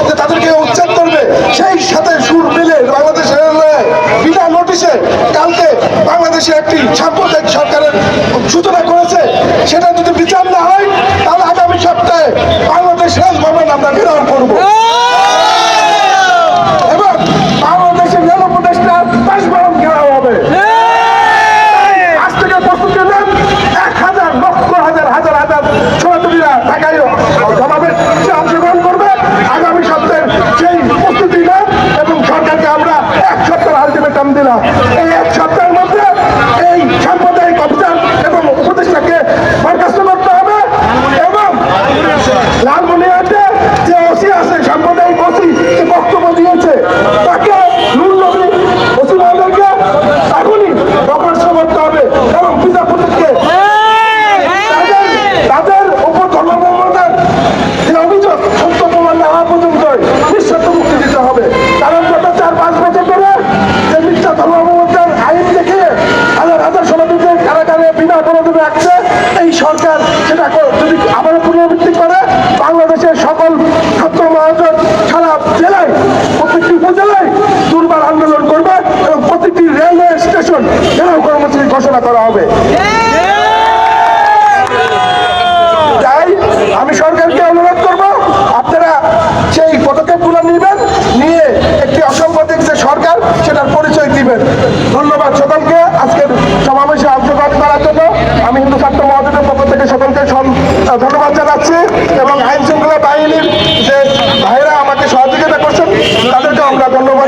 যে তাদেরকে উচ্ছেদ করবে, সেই সাথে সুর মিলে বাংলাদেশের বিনা নোটিশে কালকে বাংলাদেশে একটি সাম্প্রদায়িক সরকারের সূচনা করেছে। সেটা যদি বিচার না হয় তাহলে আগামী সপ্তাহে বাংলাদেশ রাজভবন আমরা ঘেরাও করবো এবং বাংলাদেশের রেল উপদেষ্টা বাসভবন ঘেরাও হবে। আজ থেকে প্রস্তুতি নেন, 1000 লক্ষ হাজার হাজার হাজার ছোড়াছুড়িরা ঢাকায় জমাবে, সে অংশগ্রহণ করবে। আগামী সপ্তাহে সেই প্রস্তুতি নেন এবং সরকারকে আমরা 1 সপ্তাহ আলটিমেটাম দিলাম। এই 1 সপ্তাহের মধ্যে এই সাম্প্রদায়িক অভিযান এবং উপদেষ্টাকে বরখাস্ত করতে হবে এবং লালমনিরহাটে যে ওসি আছে, সাম্প্রদায়িক ওসি, যে বক্তব্য দিয়েছে তাকে নুরনবী ওসি মহোদয়কে এখনই বরখাস্ত করতে হবে এবং বিচারপতিকে তাদের উপর ধর্মপ্রবণতার যে অভিযোগ সত্য প্রমাণ না হওয়া পর্যন্ত নিঃশর্ত মুক্তি দিতে হবে। কারণ গত 4-5 বছর ধরে যে মিথ্যা ধর্মপ্রবণতার আইন দেখে হাজার হাজার সমাজকে কারাগারে বিনা অপরাধে রাখছে, এই সরকার সেটা যদি আবারও পুনরাবৃত্তি করে বাংলাদেশের সকল ছাত্র মহাজন সারা জেলায় প্রত্যেকটি উপজেলায় দুর্বার আন্দোলন করবে এবং প্রতিটি রেলওয়ে স্টেশন ঘেরাও কর্মসূচি ঘোষণা করা হবে। তাই আমি সরকারকে অনুরোধ করব, আপনারা সেই পদক্ষেপগুলো নেবেন, নিয়ে একটি অসাংবিধানিক যে সরকার সেটার পরিচয় দিবেন। ধন্যবাদ সকলকে আজকের সমাবেশে অংশগ্রহণ করার জন্য। আমি হিন্দু ছাত্র মহাজোটের পক্ষ থেকে সকলকে ধন্যবাদ জানাচ্ছি এবং আইন শৃঙ্খলা বাহিনীর যে ভাইরা আমাকে সহযোগিতা করছেন তাদেরকে আমরা ধন্যবাদ।